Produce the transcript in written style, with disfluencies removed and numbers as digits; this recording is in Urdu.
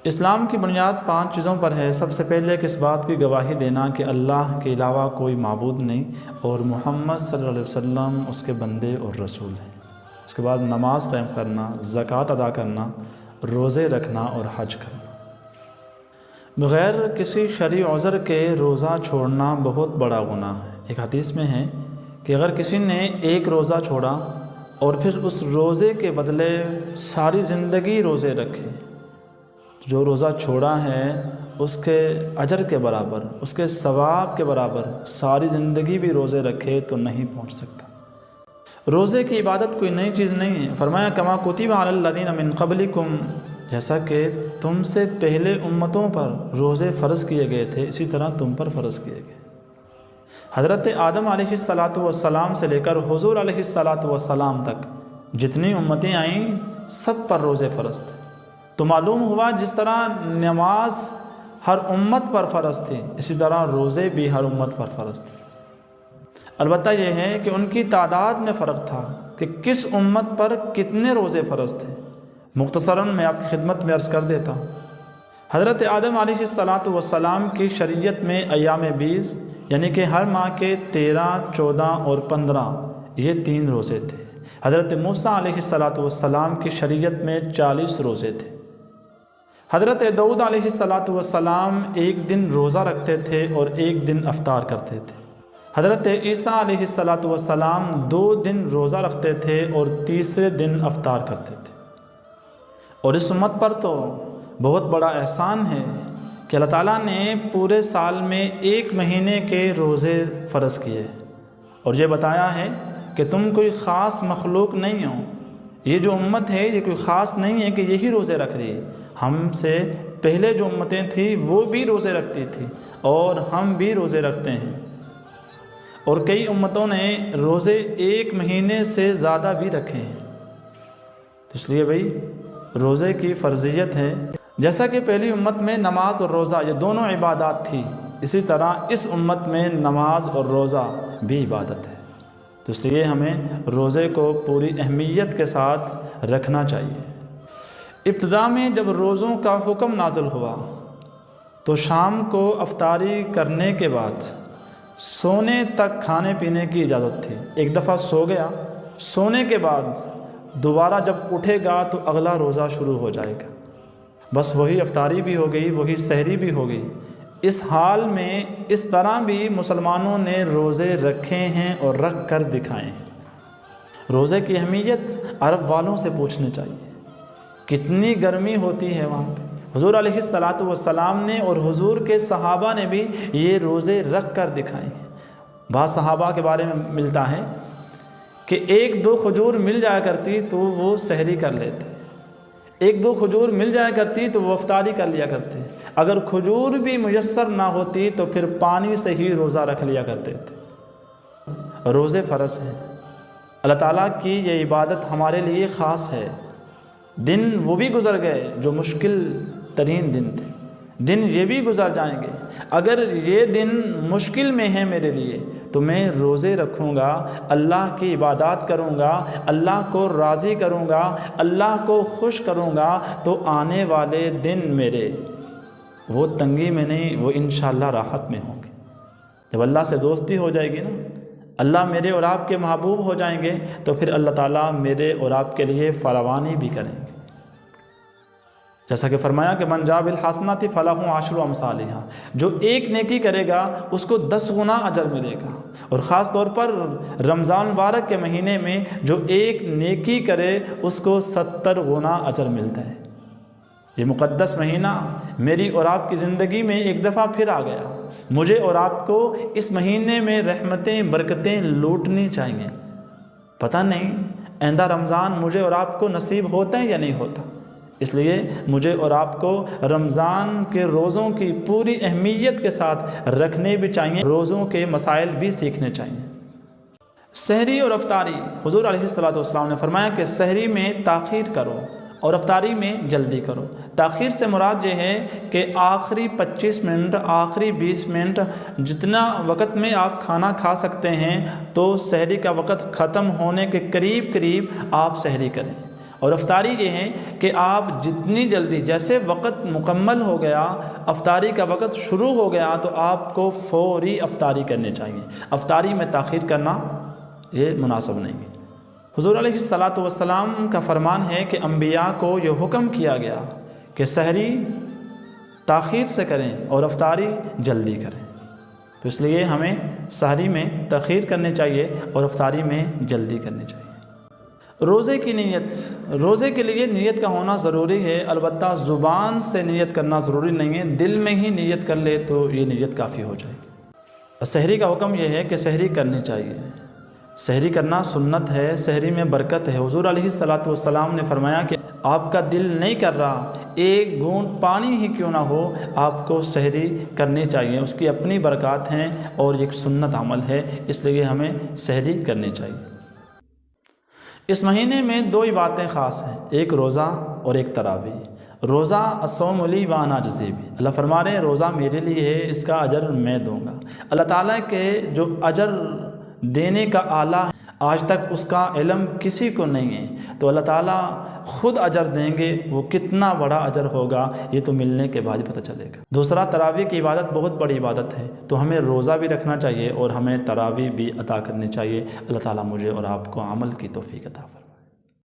اسلام کی بنیاد 5 چیزوں پر ہے۔ سب سے پہلے کہ اس بات کی گواہی دینا کہ اللہ کے علاوہ کوئی معبود نہیں اور محمد صلی اللہ علیہ وسلم اس کے بندے اور رسول ہیں۔ اس کے بعد نماز قائم کرنا، زکوٰۃ ادا کرنا، روزے رکھنا اور حج کرنا۔ بغیر کسی شرعی عذر کے روزہ چھوڑنا بہت بڑا گناہ ہے۔ ایک حدیث میں ہے کہ اگر کسی نے ایک روزہ چھوڑا اور پھر اس روزے کے بدلے ساری زندگی روزے رکھے، جو روزہ چھوڑا ہے اس کے اجر کے برابر، اس کے ثواب کے برابر ساری زندگی بھی روزے رکھے تو نہیں پہنچ سکتا۔ روزے کی عبادت کوئی نئی چیز نہیں ہے۔ فرمایا کما کتب علی الذین من قبلکم، جیسا کہ تم سے پہلے امتوں پر روزے فرض کیے گئے تھے اسی طرح تم پر فرض کیے گئے۔ حضرت آدم علیہ الصلاۃ والسلام سے لے کر حضور علیہ الصلاۃ والسلام تک جتنی امتیں آئیں سب پر روزے فرض تھے۔ تو معلوم ہوا جس طرح نماز ہر امت پر فرض تھی اسی طرح روزے بھی ہر امت پر فرض تھے۔ البتہ یہ ہے کہ ان کی تعداد میں فرق تھا کہ کس امت پر کتنے روزے فرض تھے۔ مختصراً میں آپ کی خدمت میں عرض کر دیتا ہوں۔ حضرت آدم علیہ الصلاۃ والسلام کی شریعت میں ایام 20 یعنی کہ ہر ماہ کے 13، 14 اور 15 یہ 3 روزے تھے۔ حضرت موسیٰ علیہ الصلاۃ والسلام کی شریعت میں 40 روزے تھے۔ حضرت داؤد علیہ الصلاۃ والسلام ایک دن روزہ رکھتے تھے اور ایک دن افطار کرتے تھے۔ حضرت عیسیٰ علیہ الصلاۃ والسلام 2 دن روزہ رکھتے تھے اور تیسرے دن افطار کرتے تھے۔ اور اس امت پر تو بہت بڑا احسان ہے کہ اللہ تعالیٰ نے پورے سال میں 1 مہینے کے روزے فرض کیے اور یہ بتایا ہے کہ تم کوئی خاص مخلوق نہیں ہو۔ یہ جو امت ہے یہ کوئی خاص نہیں ہے کہ یہی روزے رکھ رہی ہے، ہم سے پہلے جو امتیں تھیں وہ بھی روزے رکھتی تھی اور ہم بھی روزے رکھتے ہیں، اور کئی امتوں نے روزے 1 مہینے سے زیادہ بھی رکھے ہیں۔ اس لیے بھائی روزے کی فرضیت ہے۔ جیسا کہ پہلی امت میں نماز اور روزہ یہ دونوں عبادات تھی، اسی طرح اس امت میں نماز اور روزہ بھی عبادت ہے۔ تو اس لیے ہمیں روزے کو پوری اہمیت کے ساتھ رکھنا چاہیے۔ ابتدا میں جب روزوں کا حکم نازل ہوا تو شام کو افطاری کرنے کے بعد سونے تک کھانے پینے کی اجازت تھی۔ ایک دفعہ سو گیا، سونے کے بعد دوبارہ جب اٹھے گا تو اگلا روزہ شروع ہو جائے گا، بس وہی افطاری بھی ہو گئی، وہی سحری بھی ہو گئی۔ اس حال میں اس طرح بھی مسلمانوں نے روزے رکھے ہیں اور رکھ کر دکھائے ہیں۔ روزے کی اہمیت عرب والوں سے پوچھنی چاہیے، کتنی گرمی ہوتی ہے وہاں پہ۔ حضور علیہ الصلاۃ والسلام نے اور حضور کے صحابہ نے بھی یہ روزے رکھ کر دکھائے ہیں۔ بعض صحابہ کے بارے میں ملتا ہے کہ 1-2 کھجور مل جایا کرتی تو وہ سحری کر لیتے، 1-2 کھجور مل جایا کرتی تو وہ افطاری کر لیا کرتے، اگر کھجور بھی میسر نہ ہوتی تو پھر پانی سے ہی روزہ رکھ لیا کرتے تھے۔ روزے فرض ہیں، اللہ تعالیٰ کی یہ عبادت ہمارے لیے خاص ہے۔ دن وہ بھی گزر گئے جو مشکل ترین دن تھے، دن یہ بھی گزر جائیں گے۔ اگر یہ دن مشکل میں ہے میرے لیے تو میں روزے رکھوں گا، اللہ کی عبادات کروں گا، اللہ کو راضی کروں گا، اللہ کو خوش کروں گا، تو آنے والے دن میرے وہ تنگی میں نہیں، وہ انشاءاللہ راحت میں ہوں گے۔ جب اللہ سے دوستی ہو جائے گی نا، اللہ میرے اور آپ کے محبوب ہو جائیں گے تو پھر اللہ تعالیٰ میرے اور آپ کے لیے فراوانی بھی کریں گے۔ جیسا کہ فرمایا کہ من جاء بالحسنۃ فلہ عشر امثالھا، جو ایک نیکی کرے گا اس کو 10 گنا اجر ملے گا۔ اور خاص طور پر رمضان مبارک کے مہینے میں جو ایک نیکی کرے اس کو 70 گنا اجر ملتا ہے۔ یہ مقدس مہینہ میری اور آپ کی زندگی میں ایک دفعہ پھر آ گیا۔ مجھے اور آپ کو اس مہینے میں رحمتیں برکتیں لوٹنی چاہیے۔ پتہ نہیں آئندہ رمضان مجھے اور آپ کو نصیب ہوتا ہے یا نہیں ہوتا، اس لیے مجھے اور آپ کو رمضان کے روزوں کی پوری اہمیت کے ساتھ رکھنے بھی چاہیے، روزوں کے مسائل بھی سیکھنے چاہیے۔ سحری اور افطاری، حضور علیہ الصلاۃ والسلام نے فرمایا کہ سحری میں تاخیر کرو اور افطاری میں جلدی کرو۔ تاخیر سے مراد یہ ہے کہ آخری 25 منٹ، آخری 20 منٹ، جتنا وقت میں آپ کھانا کھا سکتے ہیں تو سحری کا وقت ختم ہونے کے قریب آپ سحری کریں، اور افطاری یہ ہے کہ آپ جتنی جلدی، جیسے وقت مکمل ہو گیا، افطاری کا وقت شروع ہو گیا، تو آپ کو فوری افطاری کرنی چاہیے۔ افطاری میں تاخیر کرنا یہ مناسب نہیں ہے۔ حضور علیہ الصلاۃ والسلام کا فرمان ہے کہ انبیاء کو یہ حکم کیا گیا کہ سحری تاخیر سے کریں اور افطاری جلدی کریں، تو اس لیے ہمیں سحری میں تاخیر کرنی چاہیے اور افطاری میں جلدی کرنی چاہیے۔ روزے کی نیت، روزے کے لیے نیت کا ہونا ضروری ہے، البتہ زبان سے نیت کرنا ضروری نہیں ہے، دل میں ہی نیت کر لے تو یہ نیت کافی ہو جائے گی۔ سحری کا حکم یہ ہے کہ سحری کرنی چاہیے، سحری کرنا سنت ہے، سحری میں برکت ہے۔ حضور علیہ الصلاۃ والسلام نے فرمایا کہ آپ کا دل نہیں کر رہا، ایک گھونٹ پانی ہی کیوں نہ ہو، آپ کو سحری کرنی چاہیے، اس کی اپنی برکات ہیں اور ایک سنت عمل ہے، اس لیے ہمیں سحری کرنی چاہیے۔ اس مہینے میں دو عبادتیں خاص ہیں، ایک روزہ اور ایک تراویح۔ روزہ الصوم لی وانا اجزی بہ، اللہ فرما رہے ہیں روزہ میرے لیے ہے، اس کا اجر میں دوں گا۔ اللہ تعالیٰ کے جو اجر دینے کا آلہ ہے، آج تک اس کا علم کسی کو نہیں ہے، تو اللہ تعالیٰ خود اجر دیں گے، وہ کتنا بڑا اجر ہوگا یہ تو ملنے کے بعد ہی پتہ چلے گا۔ دوسرا، تراویح کی عبادت بہت بڑی عبادت ہے، تو ہمیں روزہ بھی رکھنا چاہیے اور ہمیں تراویح بھی ادا کرنی چاہیے۔ اللہ تعالیٰ مجھے اور آپ کو عمل کی توفیق عطا فرمائے۔